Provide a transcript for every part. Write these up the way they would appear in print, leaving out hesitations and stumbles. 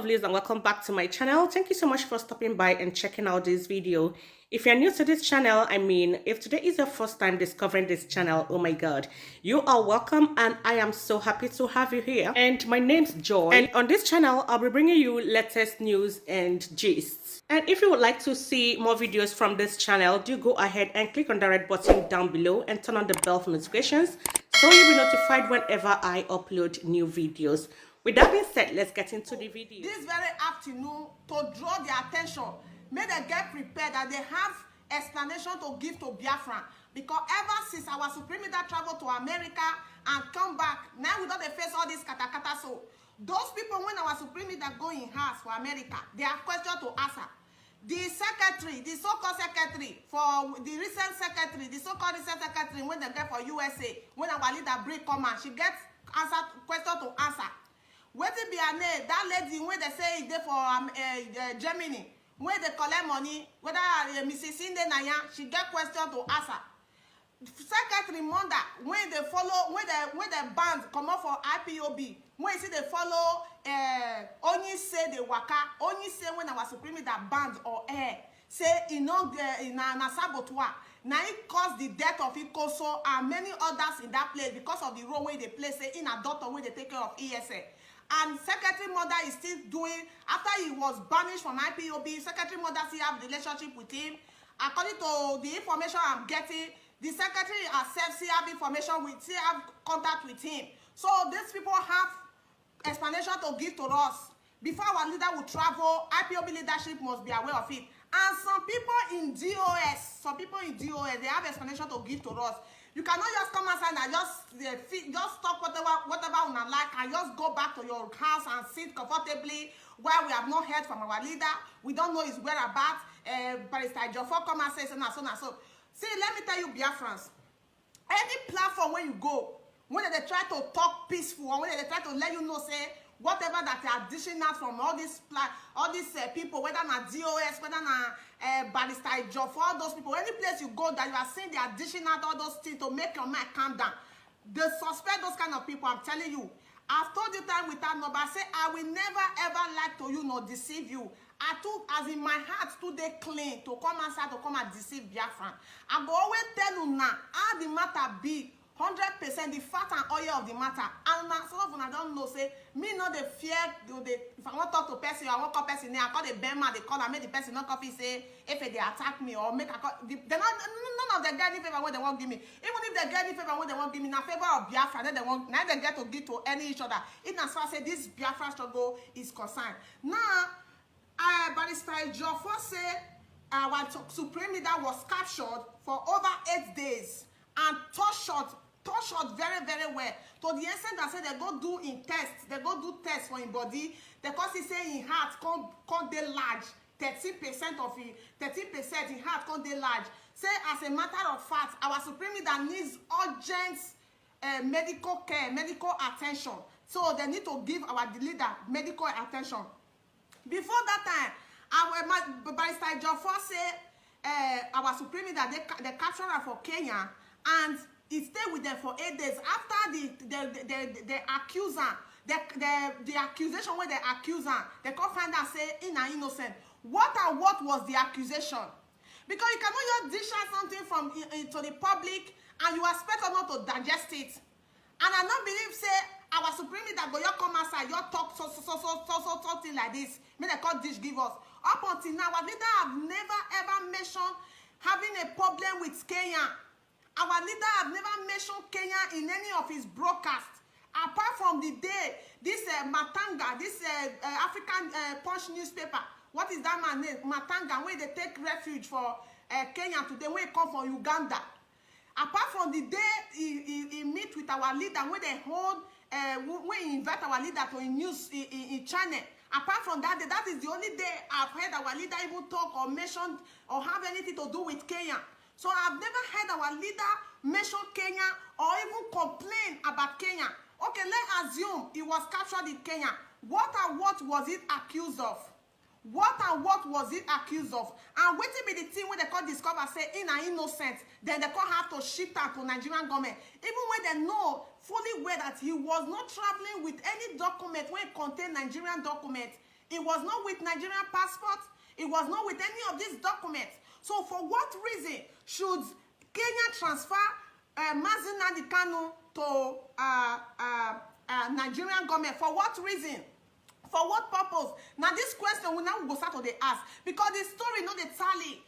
lovelies, and welcome back to my channel. Thank you so much for stopping by and checking out this video. If you're new to this channel, if today is your first time discovering this channel, oh my god, you are welcome, and I am so happy to have you here. And my name's Joy, and on this channel I'll be bringing you latest news and gists. And if you would like to see more videos from this channel, do go ahead and click on the red button down below and turn on the bell for notifications so you'll be notified whenever I upload new videos. With that being said, let's get into the video. This very afternoon, to draw their attention, make them get prepared that they have explanation to give to Biafra. Because ever since our Supreme Leader traveled to America and come back, now we don't face all this katakata. So those people, when our Supreme Leader go in house for America, they have questions to answer. The secretary, the so-called secretary, for the recent secretary, the so-called recent secretary, when they get for USA, when our leader bring come and she gets question to answer. Wetin be her name? That lady when they say e dey for Germany, when they collect money, whether Mrs. Inde Naya, she get question to answer. Secretary Monda, when they follow, when they band come up for IPOB, when you see they follow, only say the waka, only say when our Supreme Leader band or air, say na saboteur. Now it caused the death of Ikoso and many others in that place because of the role where they play, say in a daughter where they take care of ESA. And Secretary Mother is still doing, after he was banished from IPOB, Secretary Mother still have relationship with him. According to the information I'm getting, the Secretary herself still have information with, still have contact with him. So these people have explanation to give to us. Before our leader will travel, IPOB leadership must be aware of it. And some people in DOS, they have explanation to give to us. You cannot just come outside and just talk whatever you like and just go back to your house and sit comfortably while we have not heard from our leader. We don't know his whereabouts. Barrister Jofo come and say so and so and so. See, let me tell you, Biafrans, any platform where you go, when they try to talk peaceful or when they try to let you know, say, whatever that they are dishing out from all these people, whether na DOS, whether na Barrister Job, for all those people, any place you go that you are seeing they are dishing out all those things to make your mind calm down. They suspect those kind of people. I'm telling you. I've told you time without number. I say I will never ever lie to you nor deceive you. I took as in my heart today clean to come outside to come and deceive Biafran. I go always tell you now how the matter be. 100% the fat and oil of the matter. And now some of you don't know, say, me not the fear, if I want to talk to person, I want to call person, I call the Bema, they call and make the person not coffee, say, if they attack me or make a call, none of them get any favor when they won't give me. Even if they get any favor when they won't give me, in favor of Biafra, then they won't, now they get to give to any each other. Even as far as say this Biafra struggle is concerned. Now, Barrister Joffo say, our Supreme Leader was captured for over 8 days and tortured very, very well. To the extent that say they go do in tests, they go do tests for his body, because he say in heart can't dey large. 13% of it, 13% in heart can't dey large. Say as a matter of fact, our Supreme Leader needs urgent medical care, medical attention. So they need to give our leader medical attention. Before that time, our Barrister Joffo say our Supreme Leader they captured her for Kenya and he stayed with them for 8 days. After the accuser, the accusation where they accuse her, they come find out say in are innocent. What was the accusation? Because you cannot just dish out something from to the public and you expect us not to digest it. And I don't believe say our Supreme Leader go you come outside, you talk so something like this. May they call dish give us. Up until now, our leader have never ever mentioned having a problem with Kenya. Our leader have never mentioned Kenya in any of his broadcasts. Apart from the day, this Matanga, this African Punch newspaper, what is that man name? Matanga, where they take refuge for Kenya today, where he come from Uganda. Apart from the day he meet with our leader, where they hold, where he invite our leader to a news in China. Apart from that day, that is the only day I've heard our leader even talk or mention or have anything to do with Kenya. So I've never heard our leader mention Kenya or even complain about Kenya. Okay, let's assume he was captured in Kenya. What was it accused of? What was it accused of? And what be the thing when they can't discover say in are innocent, then they can't have to shift out to Nigerian government. Even when they know fully well that he was not traveling with any document when it contained Nigerian document, It was not with Nigerian passport. It was not with any of these documents. So for what reason should Kenya transfer Nnamdi Kanu to Nigerian government? For what reason? For what purpose? Now this question we now go start to the ask, because the story not the tally.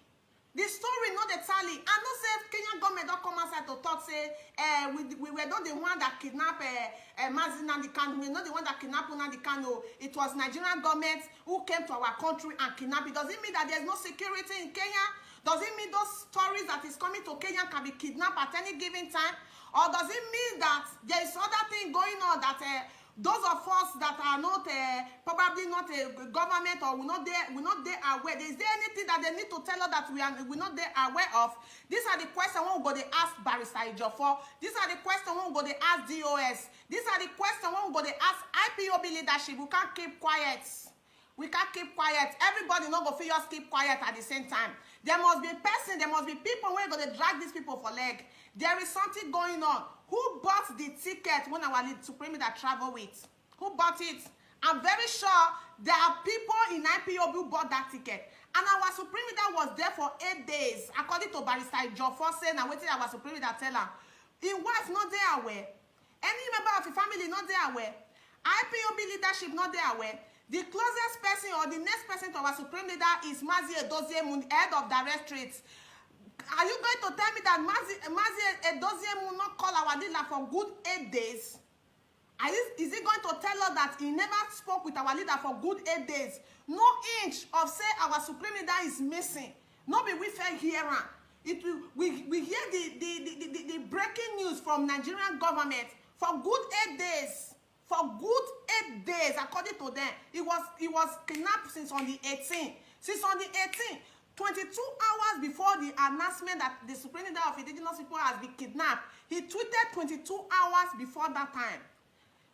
The story not the tally. I know say Kenyan government don't come outside to talk say we were not the one that kidnapped Nnamdi Kanu. We were not the one that kidnapped Nnamdi Kanu. It was Nigerian government who came to our country and kidnapped it. Does it mean that there's no security in Kenya? Does it mean those stories that is coming to Kenya can be kidnapped at any given time? Or does it mean that there is other thing going on that those of us that are not probably not a government or we're not there aware? Is there anything that they need to tell us that we're not there aware of? These are the questions when we go to ask Barrister Ejiofor. These are the questions when we go to ask DOS. These are the questions when we go to ask IPOB leadership. We can't keep quiet. We can't keep quiet. Everybody not go feel just keep quiet at the same time. There must be a person, there must be people who are going to drag these people for leg. There is something going on. Who bought the ticket when our Supreme Leader travel with? Who bought it? I'm very sure there are people in IPOB who bought that ticket. And our Supreme Leader was there for 8 days, according to Barrister Ejiofor saying, and waiting our Supreme Leader tell her. His wife not there aware. Any member of the family not there aware. IPOB leadership not there aware. The closest person or the next person to our Supreme Leader is Mazi Edoziemu, head of Directorates. Are you going to tell me that Mazi Edoziemu not call our leader for good 8 days? Is he going to tell us that he never spoke with our leader for good 8 days? No inch of say our Supreme Leader is missing. No be we fair hearing. We hear the breaking news from Nigerian government for good 8 days. For good 8 days, according to them, he was kidnapped since on the 18th. Since on the 18th, 22 hours before the announcement that the Supreme Leader of Indigenous People has been kidnapped, he tweeted 22 hours before that time.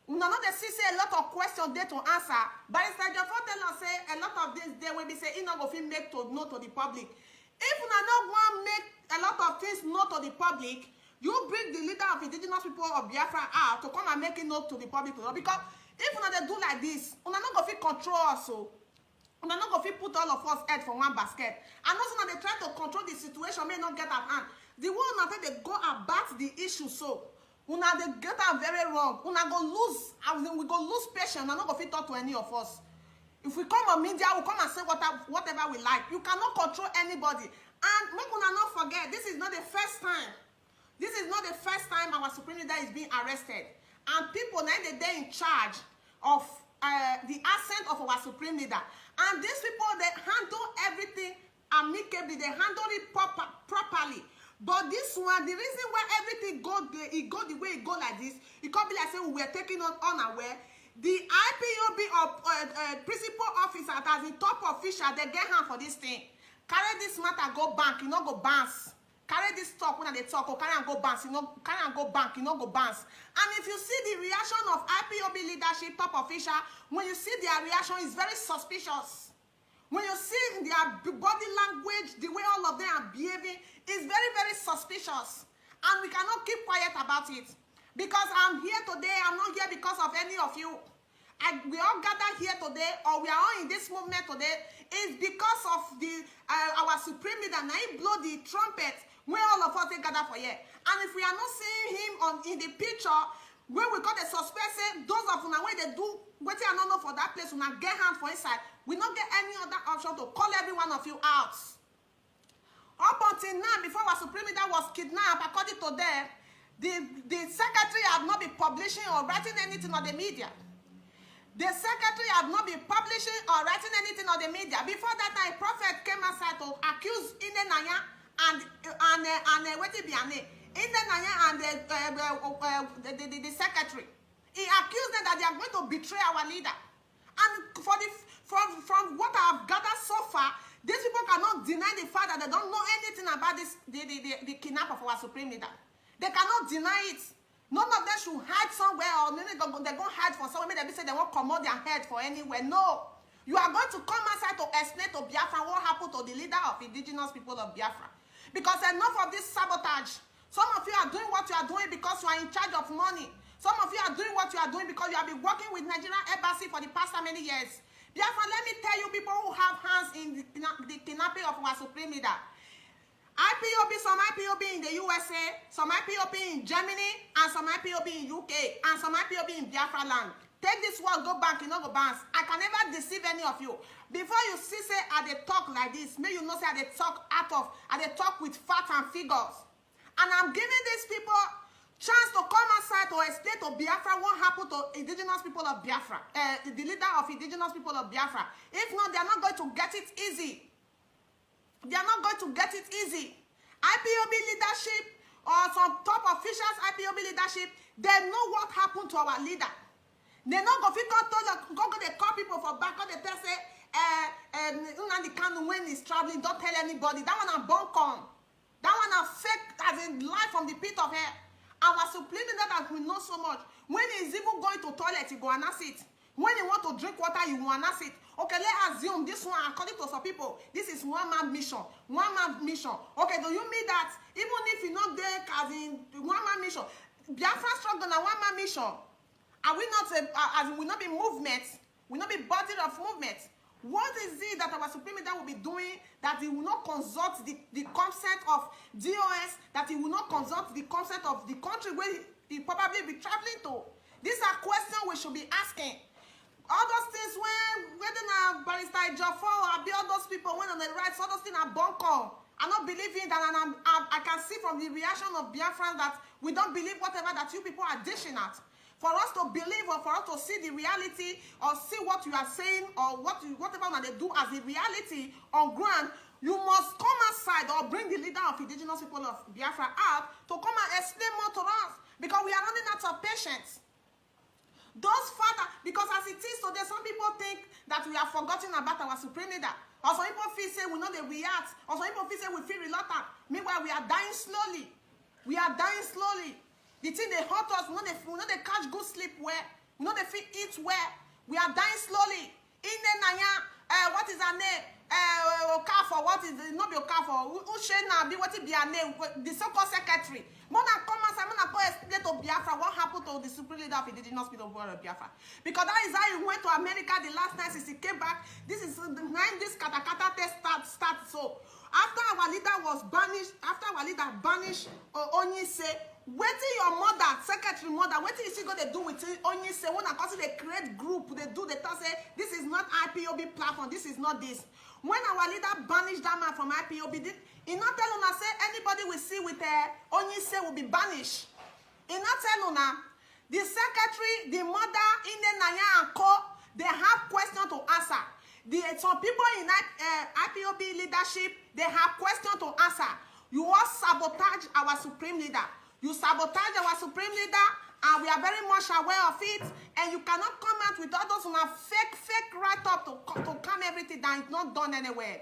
Una know they see say a lot of questions there to answer. Barrister Ejiofor tell us say a lot of this there will be say he not go fit make to know to the public. If una not want make a lot of things known to the public, you bring the leader of Indigenous people of Biafra out to come and make it known to the public, because if una they do like this, una not go fit control us. So una not go fit put all of us head for one basket. And also now they try to control the situation, may not get at hand. The one now they go about the issue, so una they get am very wrong. Una go lose, we go lose patience. Una not go fit talk to any of us. If we come on media, we come and say whatever we like. You cannot control anybody. And make una not forget, this is not the first time. This is not the first time our Supreme Leader is being arrested. And people now they're in charge of the ascent of our Supreme Leader. And these people, they handle everything amicably. They handle it properly. But this one, the reason why everything go the way it go like this, it can't be like saying we were taking on unaware. The IPOB principal officer as the top official, they get hand for this thing. Carry this matter, go bank, you know, go bounce. Carry this talk when they talk, or carry and go bounce, you know, carry and go bank, you know, go bounce. And if you see the reaction of IPOB leadership, top official, when you see their reaction, it's very suspicious. When you see their body language, the way all of them are behaving, it's very, very suspicious. And we cannot keep quiet about it. Because I'm here today, I'm not here because of any of you. We all gather here today, or we are all in this movement today, is because of our Supreme Leader. Now he blow the trumpet when all of us they gather for here. And if we are not seeing him in the picture, when we got the suspect, say those of una when they do what you don't know for that place, una get hand for inside, we not get any other option to call every one of you out. Up until now, before our Supreme Leader was kidnapped, according to them, the secretary had not been publishing or writing anything on the media. The secretary had not been publishing or writing anything on the media. Before that time, Prophet came outside to accuse Nnamdi and what it be Nnamdi and the secretary. He accused them that they are going to betray our leader. And from what I have gathered so far, these people cannot deny the fact that they don't know anything about the kidnap of our Supreme Leader. They cannot deny it. None of them should hide somewhere, or maybe they're going to hide for somewhere. Maybe they say they won't commode their head for anywhere. No. You are going to come outside to explain to Biafra what happened to the leader of indigenous people of Biafra. Because enough of this sabotage. Some of you are doing what you are doing because you are in charge of money. Some of you are doing what you are doing because you have been working with Nigerian embassy for the past how many years. Biafra, let me tell you, people who have hands in the kidnapping of our supreme leader. IPOB, some IPOB in the USA, some IPOB in Germany, and some IPOB in UK, and some IPOB in Biafra land. Take this word, go back, you know, go bounce. I can never deceive any of you. Before you see, say, I they talk like this, may you know, say, I they talk I they talk with facts and figures. And I'm giving these people chance to come outside to explain to Biafra what happened to indigenous people of Biafra, the leader of indigenous people of Biafra. If not, they are not going to get it easy. They are not going to get it easy. IPOB leadership or some top officials, IPOB leadership, they know what happened to our leader. They know go they call people for back, they tell say, Nnamdi Kanu when he's traveling, don't tell anybody. That one a buncom. That one a fake as in life from the pit of hell. Our supreme leader that we know so much. When he's even going to toilet, he go and ask it. When you want to drink water, you want to sit. Okay, let's assume this one, according to some people, this is one-man mission. One-man mission. Okay, do you mean that even if you're not there as in one-man mission, Biafra struggle on a one-man mission? Are we not, as will not be movements, will not be body of movements? What is it that our supreme leader will be doing that he will not consult the consent of DOS, that he will not consult the consent of the country where he probably be traveling to? These are questions we should be asking. All those things when whether now Barrister Jaffa or all those people went on the right, all those things are bunkum. I'm not believing that, and I can see from the reaction of Biafrans that we don't believe whatever that you people are dishing at. For us to believe or for us to see the reality or see what you are saying or whatever that they do as the reality on ground, you must come outside or bring the leader of indigenous people of Biafra out to come and explain more to us, because we are running out of patience. Those fathers, because as it is today, some people think that we are forgotten about our supreme leader. Or some people feel say we know they react. Or some people feel say we feel reluctant. Meanwhile, we are dying slowly. We are dying slowly. The thing they hurt us, we know they catch good sleep where. We know they feel eat where. We are dying slowly. In the Nanya, what is her name? Okafor, what is it? Not be Okafor. Ushena, be what it be her name? The so-called secretary. Mona come and Mona go explain to Biafra what happened to the supreme leader of indigenous people of Biafra. Because that is how he went to America the last time since he came back. This is when this katakata test start. So after our leader was banished, Onyise, wetin your mother, secretary mother, wetin is she going to do with Onyise? When they create group, they tell say this is not IPOB platform, this is not this. When our leader banished that man from IPOB, he not tell una say anybody we see with Onyise will be banished. He not tell una. The secretary, the mother, Inde Nanya and Co, they have questions to answer. Some people in IPOB leadership, they have questions to answer. You all sabotage our supreme leader. You sabotage our supreme leader, and we are very much aware of it. And you cannot come out with all those who are fake write-up to calm everything down. It's not done anywhere.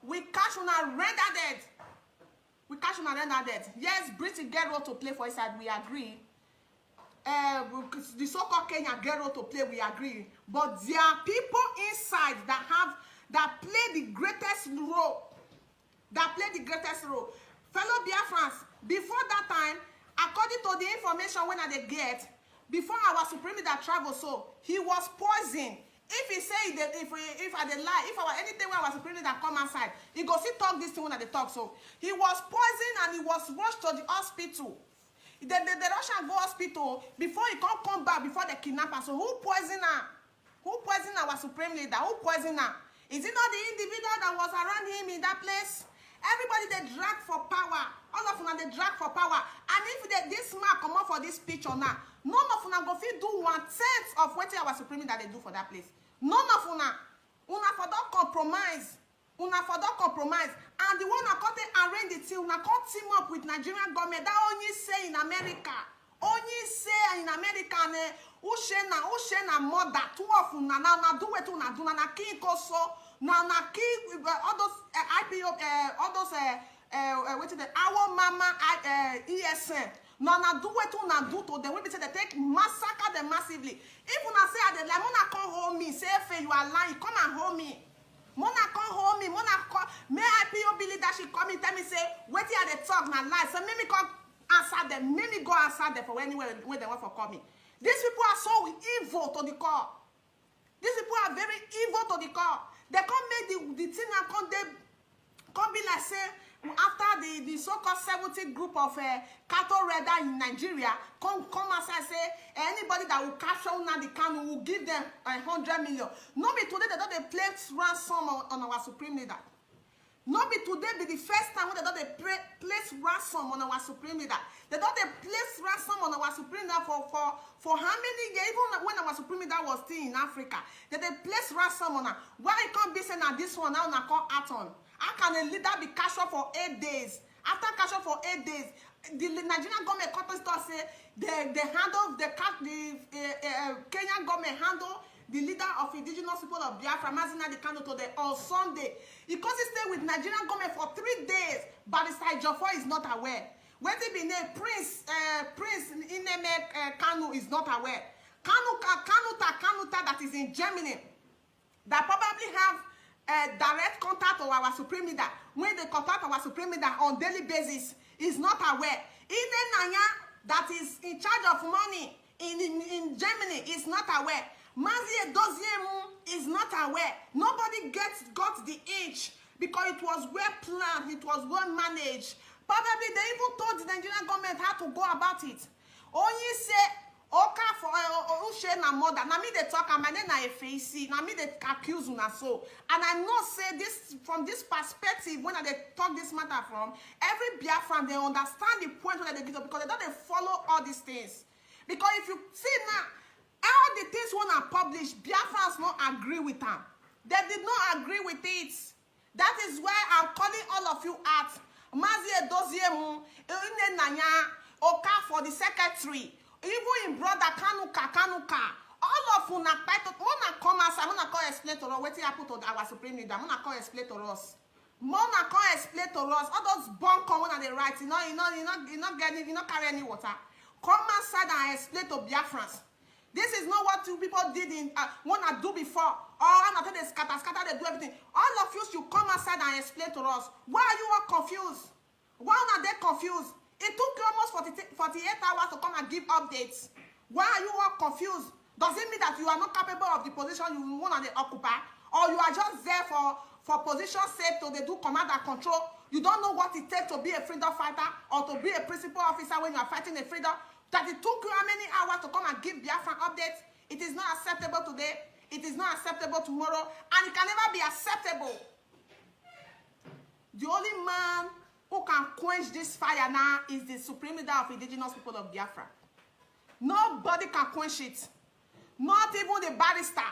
We catch una rendered. We catch una rendered. Yes, British get role to play for his side. We agree. The so-called Kenya get role to play. We agree. But there are people inside that play the greatest role. Fellow Biafrans, before that time, according to the information when they get, before our supreme leader traveled, so he was poisoned. If he say that if I dey lie, if our anything when our supreme leader come outside, he go see talk this thing when they talk. So he was poisoned and he was rushed to the hospital. The Russian go hospital before he come back before the kidnapper. So who poisoned her? Who poisoned our supreme leader? Who poisoned her? Is it not the individual that was around him in that place? Everybody they drag for power. All of them they drag for power. And if this man come up for this picture now, none of them go fit do 1/10 of what our supreme leader they do for that place. None of them. Una for don't compromise. And the one that come arrange the team, una come team up with Nigerian government. That only say in America. Only say in America, Ushena mother, two of una now do it una do na king also. Now key all those IPO all those what is the our mama ESN. Now do what una do to them. We say they take massacre them massively. If una say at the like Mona come hold me, say if you are lying, come and hold me. Mona come hold me, Mona come may IPOB leadership come in tell me say what you are the talk na lie. So make me come answer them, make me go answer them for anywhere when they want for coming. These people are so evil to the core. These people are very evil to the core. They come make the thing and come be like say after the so-called 70 group of cattle raider in Nigeria come outside say anybody that will capture Nnamdi Kanu will give them 100 million. No be today they don't place ransom on our supreme leader. No be today be the first time when they don't place ransom on our supreme leader. They don't place ransom on our supreme leader for how many years? Even when our supreme leader was still in Africa, they place ransom on her. Why it can't be saying that this one now call Aton? How can a leader be captured for 8 days? After capture for 8 days, the Nigerian government cotton store say they handle the Kenyan government handle the leader of indigenous people of Biafra, Nnamdi Kanu, on Sunday. He could stay with Nigerian government for 3 days, but the side Jofo is not aware. When they be named Prince Nnamdi Kanu is not aware. Kanuta that is in Germany, that probably have direct contact with our supreme leader. When they contact our supreme leader on daily basis, is not aware. Nanya that is in charge of money in Germany is not aware. Mazie Doziemu is not aware. Nobody got the inch because it was well planned, it was well managed. Probably they even told the Nigerian government how to go about it. Only say, Oka for Ushe na mother. Na me they talk, and my name na FAC. Na me they accuse una so. And I know say this from this perspective when they talk this matter from every Biafran they understand the point where they get up because they don't follow all these things. Because if you see now. All the things when are published, Biafrans not agree with them. They did not agree with it. That is why I'm calling all of you out. Mazie Doziemu, Nanya, Oka for the secretary, even in brother Kanuka. All of you na come as I'm gonna come explain to us what happened to our supreme leader. I'm gonna come explain to us. Mona come explain to us. All those bunk when they write, you not carry any water. Come outside and explain to Biafrans. This is not what you people did in wanna do before. Or not they scatter, they do everything. All of you should come outside and explain to us. Why are you all confused? Why are they confused? It took you almost 48 hours to come and give updates. Why are you all confused? Does it mean that you are not capable of the position you want to occupy? Or you are just there for position's sake to they do command and control? You don't know what it takes to be a freedom fighter or to be a principal officer when you are fighting a freedom? That it took you how many hours to come and give Biafran updates? It is not acceptable today. It is not acceptable tomorrow. And it can never be acceptable. The only man who can quench this fire now is the supreme leader of indigenous people of Biafra. Nobody can quench it. Not even the barrister.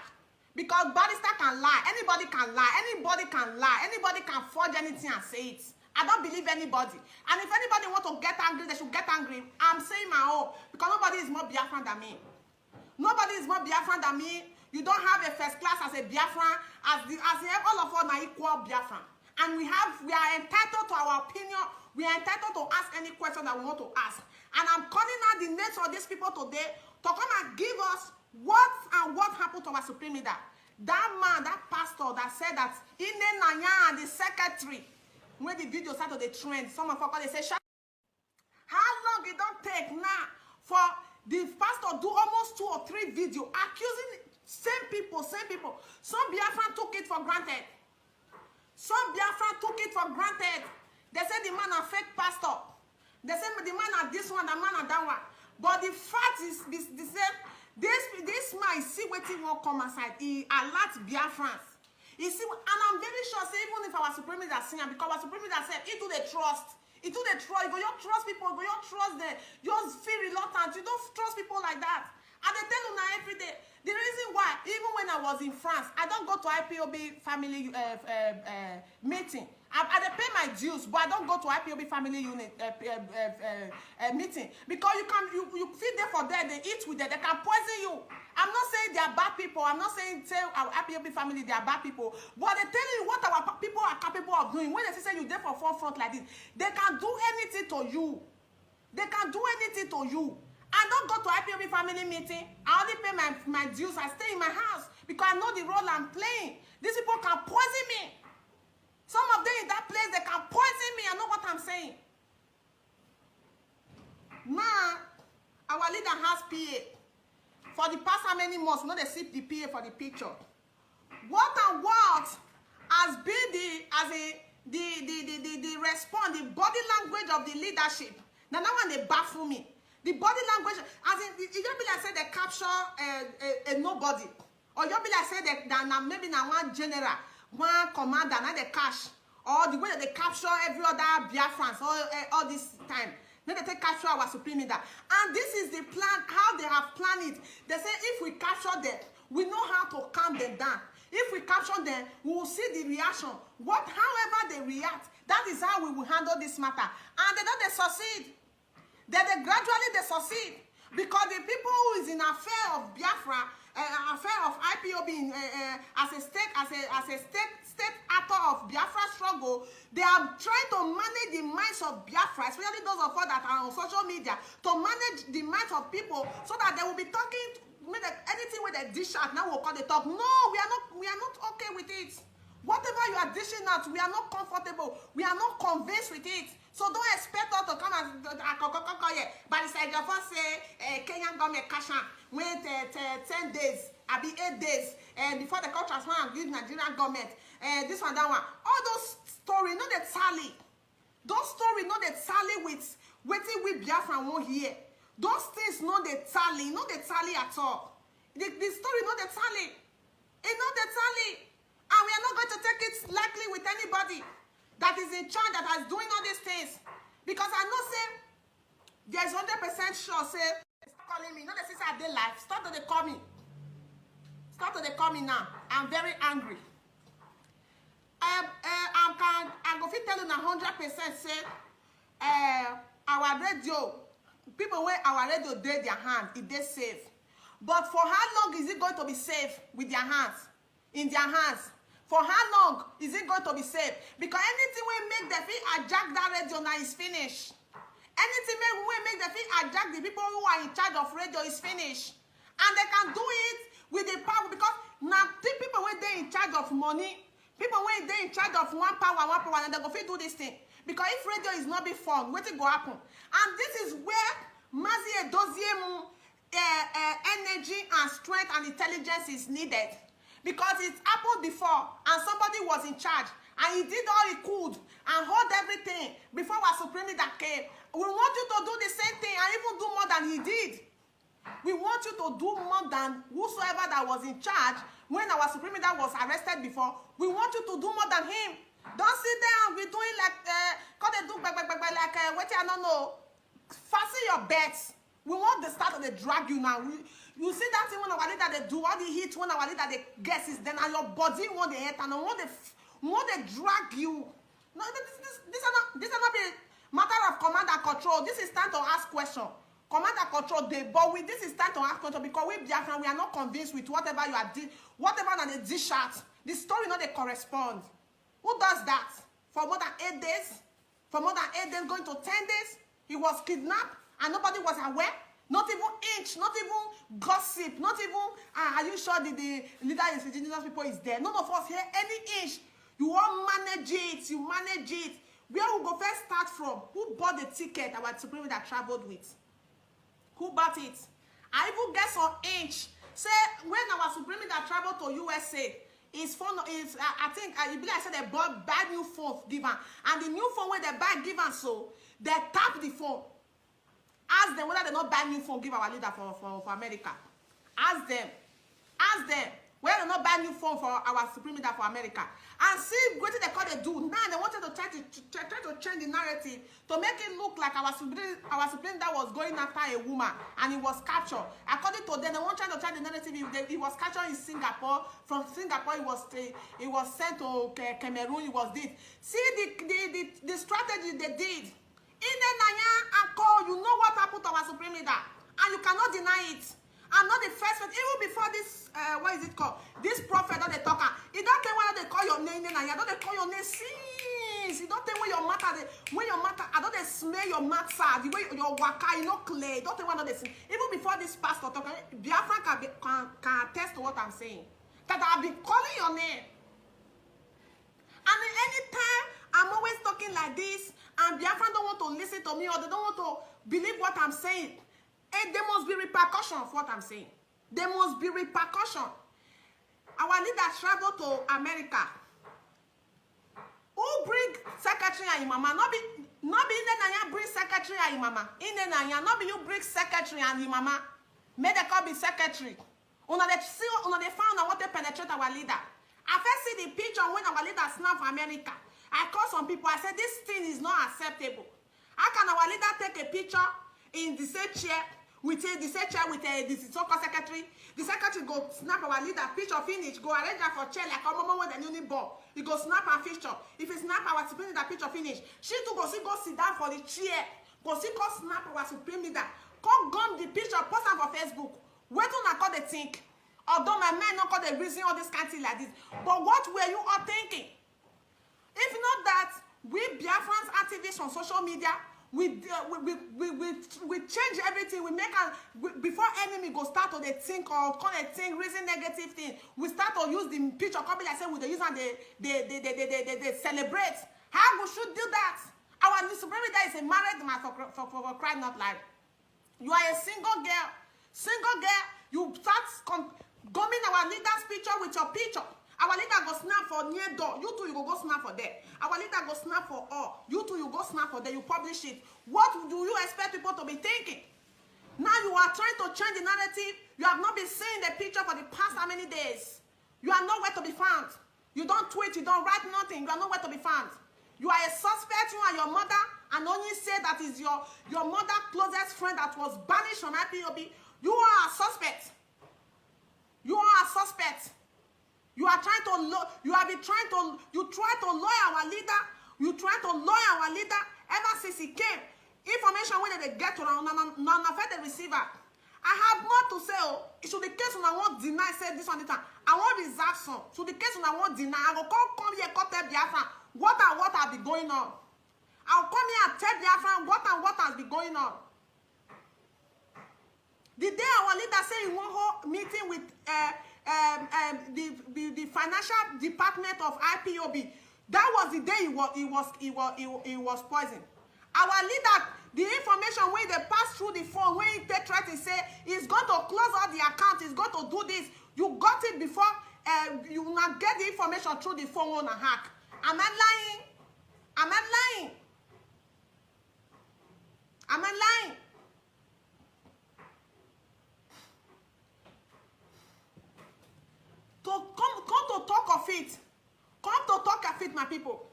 Because barrister can lie. Anybody can lie. Anybody can lie. Anybody can forge anything and say it. I don't believe anybody. And if anybody want to get angry, they should get angry. I'm saying my own. Because nobody is more Biafran than me. Nobody is more Biafran than me. You don't have a first class as a Biafran. All of us are equal Biafran. And we are entitled to our opinion. We are entitled to ask any question that we want to ask. And I'm calling out the names of these people today to come and give us what happened to our supreme leader. That man, that pastor that said that Ine Nanya and the secretary, when the video started the trend, some of us they say, how long it don't take now for the pastor do almost 2 or 3 videos accusing same people. Some Biafran took it for granted. Some Biafran took it for granted. They said the man a fake pastor. They said the man are this one, the man are that one. But the fact is, this man see what he won't come aside. He alerts Biafrans. You see, and I'm very sure, say, even if our supreme leader senior, because our supreme leader said, it do the trust. It do the trust. You go, you trust people, you trust them. You just feel reluctant. You don't trust people like that. And they tell you now every day. The reason why, even when I was in France, I don't go to IPOB family meeting. I pay my dues, but I don't go to IPOB family unit meeting because you feed them for there, they eat with them, they can poison you. I'm not saying they are bad people. I'm not saying our IPOB family they are bad people, but they tell you what our people are capable of doing. When they say you there for forefront like this, they can do anything to you. They can do anything to you. I don't go to IPOB family meeting. I only pay my dues. I stay in my house because I know the role I'm playing. These people can poison me. Some of them in that place, they can poison me. I know what I'm saying. Now, our leader has PA. For the past how many months, they see the PA for the picture. What and what has been the response, the body language of the leadership? Now that one they baffle me. The body language, as in, you be like say they capture a nobody, or you be like say that maybe now one general, one commander, now they cash, or the way that they capture every other Biafrans all this time. Then they take capture our supreme leader, and this is the plan, how they have planned it. They say if we capture them, we know how to calm them down. If we capture them, we will see the reaction. However they react, that is how we will handle this matter. And they succeed. Then they gradually succeed. Because the people who is in affair of Biafra, affair of IPOB as a state actor of Biafra struggle, they are trying to manage the minds of Biafra, especially those of us that are on social media, to manage the minds of people so that they will be talking anything with a dish out. Now we'll call the talk. No, we are not okay with it. Whatever you are dishing out, we are not comfortable. We are not convinced with it. So don't expect us to come and but it's like your first say Kenyan government cash out wait 10 days, I be 8 days, and before the country transfer and give Nigerian government this one, that one. All those stories, not the tally. Those stories, not the tally with waiting with Biafra won't hear. Those things not the tally, at all. The story not the tally. It's not the tally. And we are not going to take it lightly with anybody that is in charge, that is doing all these things. Because I know, say, there's 100% sure, say, stop calling me. Not the sister they life. Start to they call me. Start to they call me now. I'm very angry. I'm going to tell you 100% say, our radio, people where our radio did their hand, it they safe. But for how long is it going to be safe with their hands? In their hands? For how long is it going to be safe? Because anything we make the fee hijack that radio now is finished. Anything we make the fee hijack the people who are in charge of radio is finished. And they can do it with the power, because now the people when they in charge of money, people when they in charge of one power, and they go fit do this thing. Because if radio is not be formed, what will go happen? And this is where Mazi Edoziemu energy and strength and intelligence is needed. Because it happened before, and somebody was in charge, and he did all he could, and hold everything before our supreme leader came. We want you to do the same thing, and even do more than he did. We want you to do more than whosoever that was in charge when our supreme leader was arrested before. We want you to do more than him. Don't sit there and be doing like, they do like, what I don't know. Fasten your bets. We want the start of the drag you now. You see that thing when our leader they do, all the hit when our leader they guesses, then and your body want the hit and want they drag you. No, this are not a matter of command and control. This is time to ask question. Command and control they, but with this is time to ask question, because we Biafran, we are not convinced with whatever you are did, whatever that they dish out. The story not they correspond. Who does that? For more than 8 days? For more than 8 days, going to 10 days, he was kidnapped and nobody was aware. Not even inch, not even gossip, not even, are you sure the leader is indigenous people is there? None of us here, any inch. You won't manage it, you manage it. Where we go first start from? Who bought the ticket our supreme that traveled with? Who bought it? I even guess on inch. Say, when our supreme that traveled to USA, his phone is, I think, you be like I said, they bought buy new phone given. And the new phone where they buy given, so they tap the phone. Ask them whether they not buy new phone, give our leader for America. Ask them. Ask them whether they not buy new phone for our supreme leader for America. And see what they call they do. Now they wanted to try to change the narrative to make it look like our supreme leader was going after a woman and he was captured. According to them, they want to change the narrative. He was captured in Singapore. From Singapore, he was sent to Cameroon. He was did. See the strategy they did. In the Naya and call, you know what happened to our supreme leader, and you cannot deny it. I'm not the first one. Even before this, what is it called? This prophet that they talk. It don't tell whether they call your name, Naya. Don't they call your name? Since it don't tell when your matter, I don't they smell your matter, the way your waka, you know, clear. Don't tell whether they see. Even before this pastor talk, Biafra can attest to what I'm saying. That I've been calling your name, and anytime I'm always talking like this, and Biafra don't want to listen to me, or they don't want to believe what I'm saying, and there must be repercussion of what I'm saying. There must be repercussion. Our leader travel to America. Who bring secretary and mama? Not be in bring secretary and mama. In the not be you bring secretary and mama. May they call be secretary. Una they found out what they penetrate our leader. I first see the picture when our leader snap for America. I call some people. I said this thing is not acceptable. How can our leader take a picture in the same chair with the so-called secretary? The secretary go snap our leader picture finish. Go arrange her for chair like a mama with a newly ball. He go snap her picture. If he snap our supreme leader picture finish, she too go sit down for the chair. Go snap our supreme leader. Come gum the picture, post am for Facebook. Wait till I call the think. Although my mind not call the reason all this kind of thing like this. But what were you all thinking? If not that, we Biafrans activists on social media, we change everything. We make before enemy go start to they think or call a thing, reason negative thing. We start to use the picture copy like say we use and they celebrate. How we should do that? Our new supreme leader is a married man for crying not loud. You are a single girl. You start gumming our leader's picture with your picture. Our leader go snap for near door. You too, you go snap for there. Our leader go snap for all. You too, you go snap for there. You publish it. What do you expect people to be thinking? Now you are trying to change the narrative. You have not been seeing the picture for the past how many days? You are nowhere to be found. You don't tweet. You don't write nothing. You are nowhere to be found. You are a suspect. You and your mother, and only say that is your mother closest friend that was banished from IPOB. You are a suspect. You are a suspect. You are trying to you try to lawyer our leader. You try to lawyer our leader ever since he came. Information when they get to none of the receiver. I have more to say. Oh, it should the case when I want deny say this one the time. I want reserve some. So the case when I want deny, I go come here, come tell Biafra what have been going on. I'll come here and tell Biafra what has been going on. The day our leader say he want hold meeting with the financial department of IPOB, that was the day he was poisoned. Our leader, the information when they pass through the phone, when he try to say he's going to close all the accounts, he's going to do this, you got it before you not get the information through the phone on a hack. Am I lying? Am I lying? Am I lying? Come to talk of it. Come to talk of it, my people.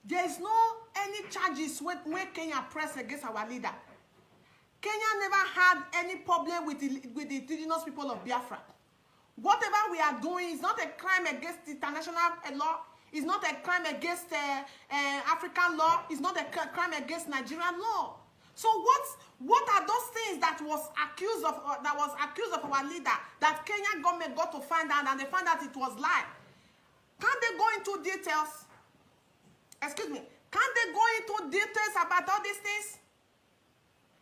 There is no any charges when Kenya press against our leader. Kenya never had any problem with the indigenous people of Biafra. Whatever we are doing is not a crime against international law. It's not a crime against African law. It's not a crime against Nigerian law. So what are those things that was accused of our leader that Kenyan government got to find out and they found out it was lie? Can't they go into details? Excuse me. Can't they go into details about all these things?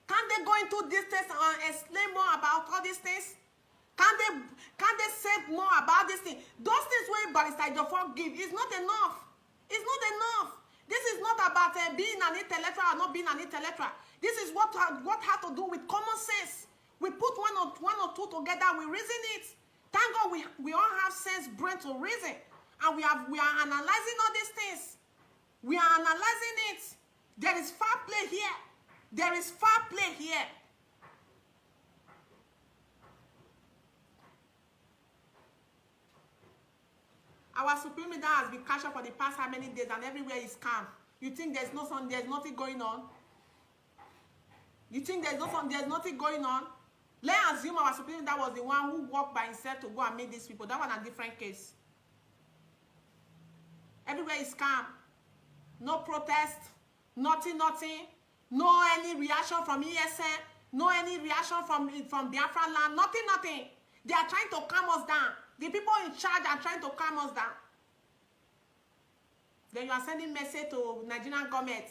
Can't they go into details and explain more about all these things? Can't they say more about these things? Those things where Barrister Jofor give is not enough. It's not enough. This is not about being an intellectual or not being an intellectual. This is what has to do with common sense. We put one or two together, we reason it. Thank God we all have sense, brain to reason. And we are analyzing all these things. We are analyzing it. There is fair play here. There is fair play here. Our supreme leader has been captured for the past how many days and everywhere is calm. You think there's nothing going on? You think there's nothing going on? Let's assume our supreme leader was the one who walked by himself to go and meet these people. That was a different case. Everywhere is calm. No protest. Nothing. No any reaction from ESN. No any reaction from Biafra land. Nothing. They are trying to calm us down. The people in charge are trying to calm us down. Then you are sending message to Nigerian government.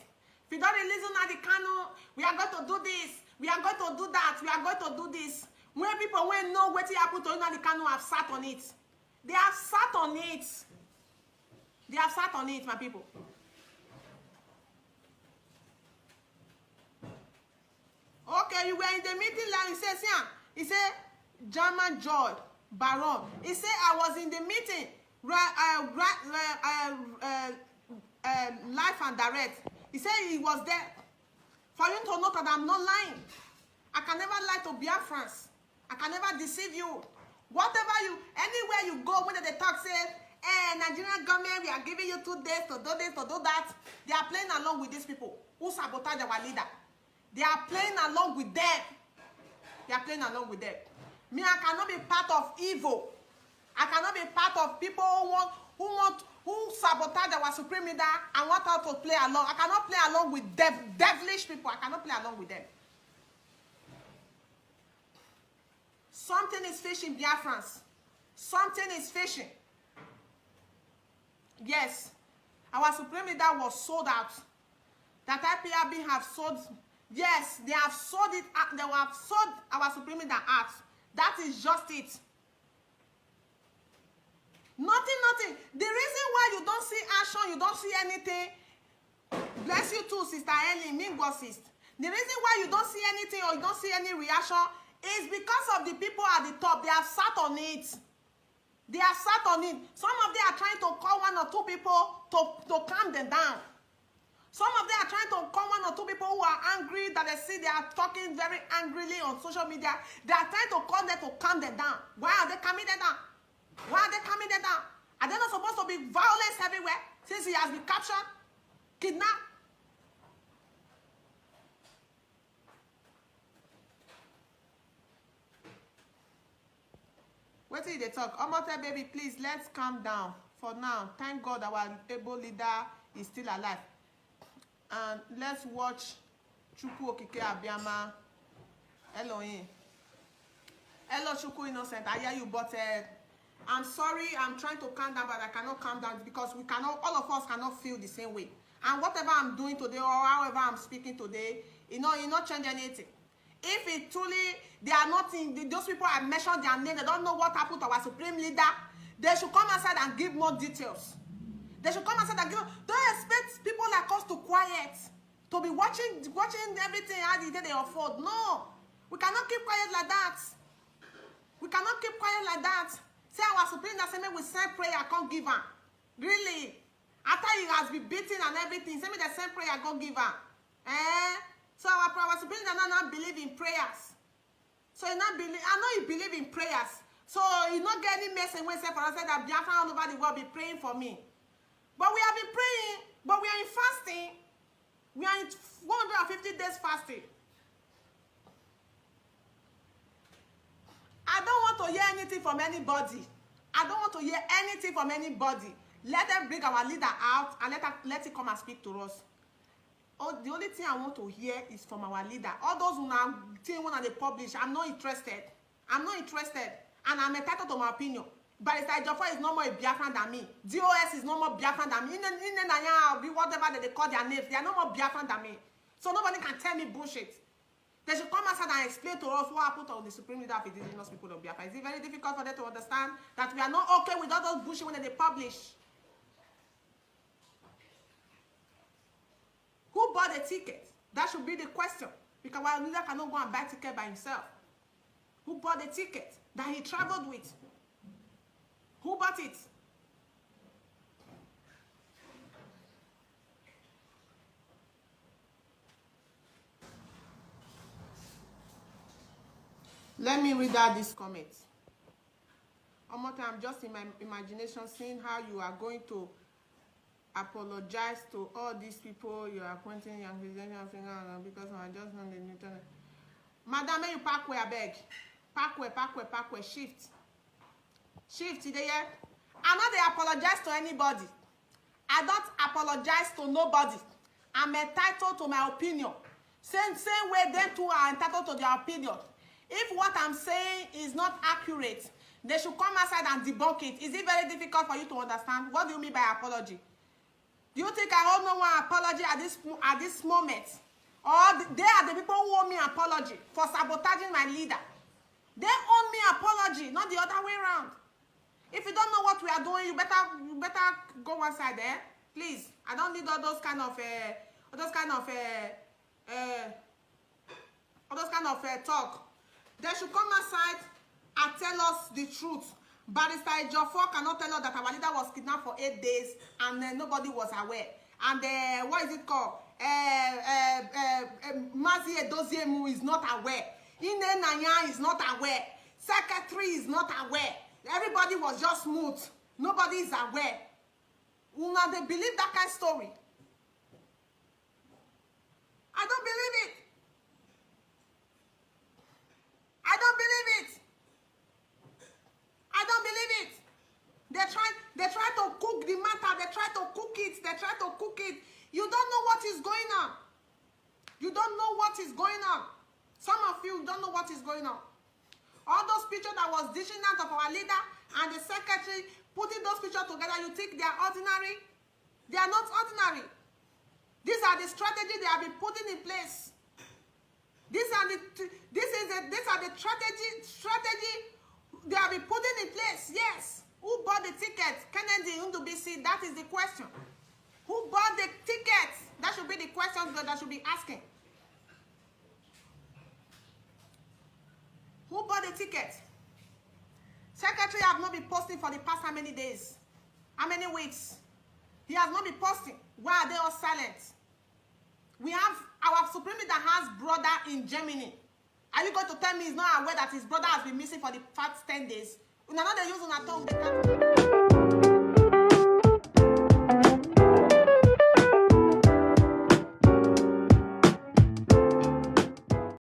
If you don't release Nnamdi Kanu, we are going to do this. We are going to do that. We are going to do this. When people will know what happened to Nnamdi Kanu have sat on it. They have sat on it. They have sat on it, my people. Okay, you were in the meeting like you said, He said, German George Baron. He said, I was in the meeting, live and direct. He said he was there. For you to know that I'm not lying. I can never lie to Biafrans. I can never deceive you. Whatever you, anywhere you go, when they talk, say, Nigerian government, we are giving you 2 days to do this, to do that. They are playing along with these people who sabotage our leader. They are playing along with them. They are playing along with them. Me, I cannot be part of evil. I cannot be part of people who sabotage our supreme leader and want us to play along. I cannot play along with devilish people. I cannot play along with them. Something is fishing, Biafrans. Something is fishing. Yes, our supreme leader was sold out. That IPOB have sold. Yes, they have sold it. They have sold our supreme leader out. That is just it. Nothing. The reason why you don't see action, you don't see anything. Bless you too, Sister Ellen, Mingo sis. The reason why you don't see anything or you don't see any reaction is because of the people at the top. They have sat on it. They have sat on it. Some of them are trying to call 1 or 2 people to calm them down. Some of them are trying to call 1 or 2 people who are angry, that they see they are talking very angrily on social media. They are trying to call them to calm them down. Why are they calming them down? Why are they calming them down? Are they not supposed to be violence everywhere since he has been captured, kidnapped? What did they talk? Omote baby, please, let's calm down. For now, thank God our able leader is still alive. And let's watch Chukwu Okike Abiyama. Elohim. Hello, Chukwu Innocent. I hear you, but I'm sorry. I'm trying to calm down, but I cannot calm down because we cannot. All of us cannot feel the same way. And whatever I'm doing today, or however I'm speaking today, it not change anything. If it truly, they are not in, those people I mentioned their name, they don't know what happened to our supreme leader, they should come outside and give more details. They should come outside and give, don't expect people like us to quiet, to be watching everything how they afford. No, we cannot keep quiet like that. We cannot keep quiet like that. Say our supreme leader, say me we send prayer, I can't give her. Really? After he has been beaten and everything, say me the same prayer, I can't give her. So our supreme leader not believe in prayers. So he not believe. I know he believe in prayers. So he not get any message when say for us that Biafra all over the world be praying for me. But we have been praying. But we are in fasting. We are in 150 days fasting. I don't want to hear anything from anybody. I don't want to hear anything from anybody. Let them bring our leader out and let it come and speak to us. Oh, the only thing I want to hear is from our leader. All those who now think when they publish, I'm not interested. I'm not interested. And I'm entitled to my opinion. Barrister Joffa is no more a Biafran than me. DOS is no more Biafran than me. Whatever they call their names, they are no more Biafran than me. So nobody can tell me bullshit. They should come outside and explain to us what happened to the Supreme Leader of the indigenous people of Biafra. Is it very difficult for them to understand that we are not okay with all those bullshit when they publish? Who bought the ticket? That should be the question. Because our leader cannot go and buy a ticket by himself. Who bought the ticket that he traveled with? Who bought it? Let me read out this comment. I'm just in my imagination seeing how you are going to apologize to all these people you are pointing your accusation finger because I just know the new channel. Madam, you park where I beg. Park where, shift. Shift, there. I know they apologize to anybody. I don't apologize to nobody. I'm entitled to my opinion. Same way them two are entitled to their opinion. If what I'm saying is not accurate, they should come outside and debunk it. Is it very difficult for you to understand? What do you mean by apology? Do you think I owe no one apology at this moment? Or they are the people who owe me apology for sabotaging my leader? They owe me apology, not the other way around. If you don't know what we are doing, you better go one side there, please. I don't need all those kind of talk. They should come outside and tell us the truth. Barrister Ejiofor cannot tell us that our leader was kidnapped for 8 days and nobody was aware. And what is it called? Mazi Edoziemu is not aware. Ine Nanya is not aware. Secretary is not aware. Everybody was just smooth. Nobody is aware. Una, they believe that kind of story. I don't believe it. I don't believe it. I don't believe it. They try to cook the matter. They try to cook it. They try to cook it. You don't know what is going on. You don't know what is going on. Some of you don't know what is going on. All those pictures that was dishing out of our leader and the secretary, putting those pictures together, you think they are ordinary? They are not ordinary. These are the strategies they have been putting in place. These are the strategy they have been putting in place. Yes. Who bought the ticket? Kennedy Nnamdi, that is the question. Who bought the tickets? That should be the question that should be asking. Who bought the ticket? Secretary have not been posting for the past how many days? How many weeks? He has not been posting. Why are they all silent? We have our Supreme Leader has brother in Germany. Are you going to tell me he's not aware that his brother has been missing for the past 10 days? Una no dey use una tongue.